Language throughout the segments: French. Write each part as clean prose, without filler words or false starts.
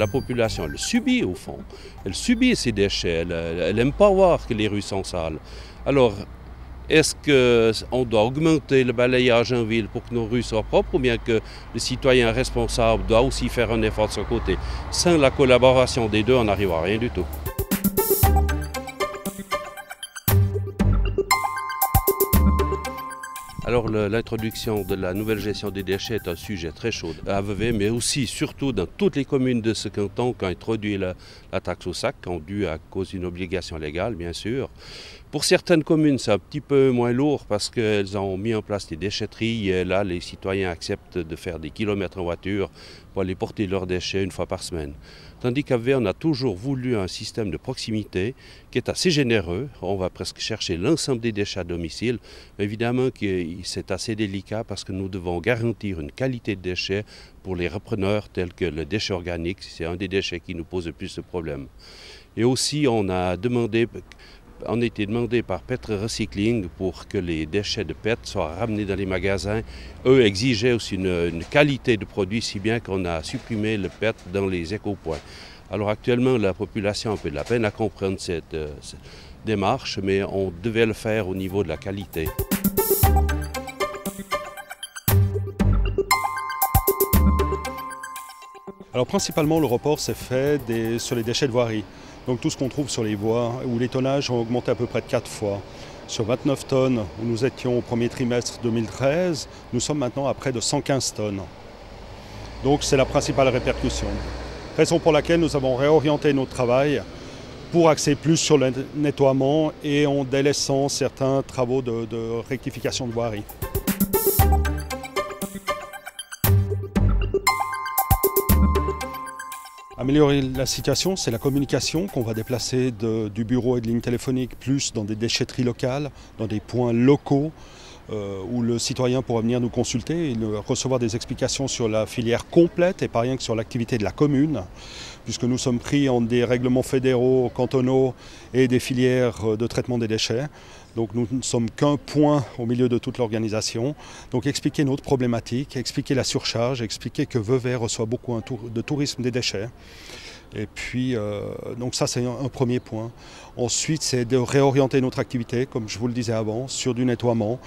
la population, elle subit au fond. Elle subit ces déchets, elle n'aime pas voir que les rues sont sales. Alors, est-ce qu'on doit augmenter le balayage en ville pour que nos rues soient propres ou bien que le citoyen responsable doit aussi faire un effort de son côté? Sans la collaboration des deux, on n'arrive à rien du tout. Alors l'introduction de la nouvelle gestion des déchets est un sujet très chaud à Vevey, mais aussi surtout dans toutes les communes de ce canton qui ont introduit la taxe au sac, due à cause d'une obligation légale bien sûr. Pour certaines communes c'est un petit peu moins lourd parce qu'elles ont mis en place des déchetteries et là les citoyens acceptent de faire des kilomètres en voiture pour aller porter leurs déchets une fois par semaine. Tandis qu'à Vevey, on a toujours voulu un système de proximité qui est assez généreux. On va presque chercher l'ensemble des déchets à domicile. Évidemment que c'est assez délicat parce que nous devons garantir une qualité de déchets pour les repreneurs tels que le déchet organique. C'est un des déchets qui nous pose le plus de problèmes. Et aussi, on a été demandé par PET Recycling pour que les déchets de PET soient ramenés dans les magasins. Eux exigeaient aussi une qualité de produit, si bien qu'on a supprimé le PET dans les éco-points. Alors actuellement, la population a un peu de la peine à comprendre cette démarche, mais on devait le faire au niveau de la qualité. Alors principalement, le report s'est fait sur les déchets de voirie. Donc tout ce qu'on trouve sur les voies, où les tonnages ont augmenté à peu près de 4 fois. Sur 29 tonnes, où nous étions au premier trimestre 2013, nous sommes maintenant à près de 115 tonnes. Donc c'est la principale répercussion. Raison pour laquelle nous avons réorienté notre travail pour axer plus sur le nettoiement et en délaissant certains travaux de rectification de voirie. Améliorer la situation, c'est la communication qu'on va déplacer du bureau et de ligne téléphonique plus dans des déchetteries locales, dans des points locaux où le citoyen pourra venir nous consulter et recevoir des explications sur la filière complète et pas rien que sur l'activité de la commune, puisque nous sommes pris en des règlements fédéraux, cantonaux et des filières de traitement des déchets. Donc nous ne sommes qu'un point au milieu de toute l'organisation. Donc expliquer notre problématique, expliquer la surcharge, expliquer que Vevey reçoit beaucoup de tourisme des déchets. Et puis, donc ça c'est un premier point. Ensuite, c'est de réorienter notre activité, comme je vous le disais avant, sur du nettoiement.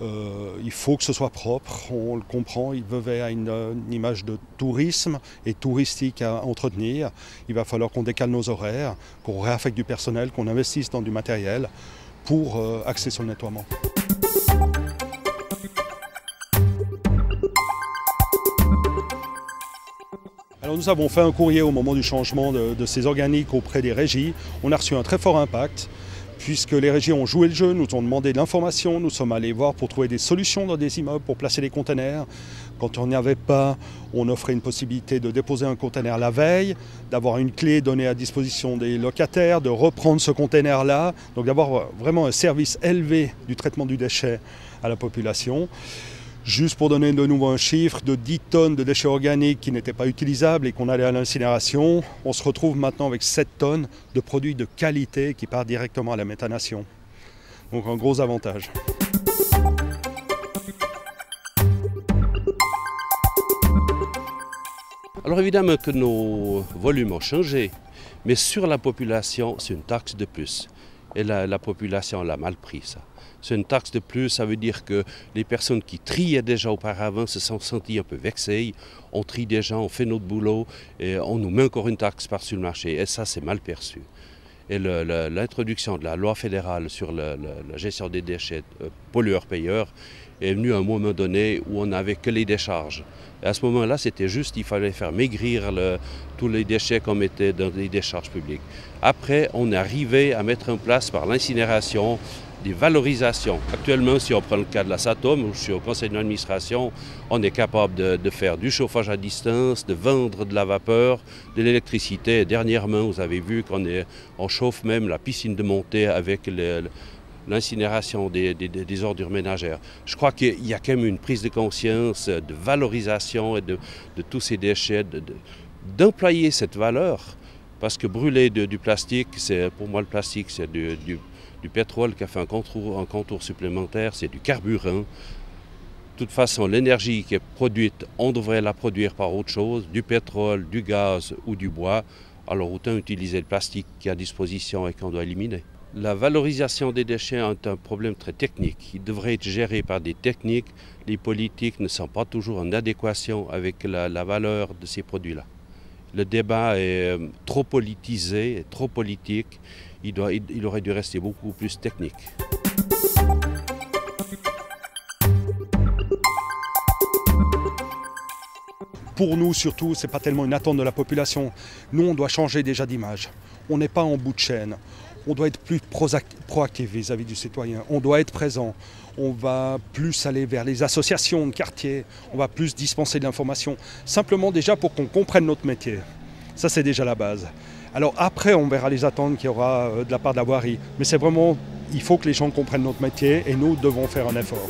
Il faut que ce soit propre, on le comprend, Vevey a une image de tourisme et touristique à entretenir. Il va falloir qu'on décale nos horaires, qu'on réaffecte du personnel, qu'on investisse dans du matériel pour axer sur le nettoiement. Alors nous avons fait un courrier au moment du changement de ces organiques auprès des régies. On a reçu un très fort impact puisque les régies ont joué le jeu, nous ont demandé de l'information, nous sommes allés voir pour trouver des solutions dans des immeubles pour placer les containers. Quand on n'y avait pas, on offrait une possibilité de déposer un container la veille, d'avoir une clé donnée à disposition des locataires, de reprendre ce container-là, donc d'avoir vraiment un service élevé du traitement du déchet à la population. Juste pour donner de nouveau un chiffre, de 10 tonnes de déchets organiques qui n'étaient pas utilisables et qu'on allait à l'incinération, on se retrouve maintenant avec 7 tonnes de produits de qualité qui partent directement à la méthanation. Donc un gros avantage. Alors évidemment que nos volumes ont changé, mais sur la population, c'est une taxe de plus. Et la population l'a mal pris, ça. C'est une taxe de plus, ça veut dire que les personnes qui triaient déjà auparavant se sont senties un peu vexées. On trie déjà, on fait notre boulot et on nous met encore une taxe par-dessus le marché. Et ça, c'est mal perçu. Et l'introduction de la loi fédérale sur la gestion des déchets pollueurs-payeurs est venue à un moment donné où on n'avait que les décharges. Et à ce moment-là, c'était juste, il fallait faire maigrir tous les déchets qu'on mettait dans les décharges publiques. Après, on est arrivé à mettre en place par l'incinération des valorisations. Actuellement, si on prend le cas de la SATOM, où je suis au conseil d'administration, on est capable de faire du chauffage à distance, de vendre de la vapeur, de l'électricité. Dernièrement, vous avez vu qu'on chauffe même la piscine de montée avec l'incinération des ordures ménagères. Je crois qu'il y a quand même une prise de conscience de valorisation et de tous ces déchets, d'employer cette valeur. Parce que brûler du plastique, pour moi le plastique c'est du pétrole qui a fait un contour supplémentaire, c'est du carburant. toute façon, l'énergie qui est produite, on devrait la produire par autre chose, du pétrole, du gaz ou du bois. Alors autant utiliser le plastique qui est à disposition et qu'on doit éliminer. La valorisation des déchets est un problème très technique. Il devrait être géré par des techniques. Les politiques ne sont pas toujours en adéquation avec la valeur de ces produits-là. Le débat est trop politisé, trop politique. Il aurait dû rester beaucoup plus technique. Pour nous surtout, ce n'est pas tellement une attente de la population. Nous, on doit changer déjà d'image. On n'est pas en bout de chaîne. On doit être plus proactif vis-à-vis du citoyen. On doit être présent. On va plus aller vers les associations de quartier. On va plus dispenser de l'information. Simplement déjà pour qu'on comprenne notre métier. Ça, c'est déjà la base. Alors après, on verra les attentes qu'il y aura de la part de la voirie. Mais c'est vraiment, il faut que les gens comprennent notre métier et nous devons faire un effort.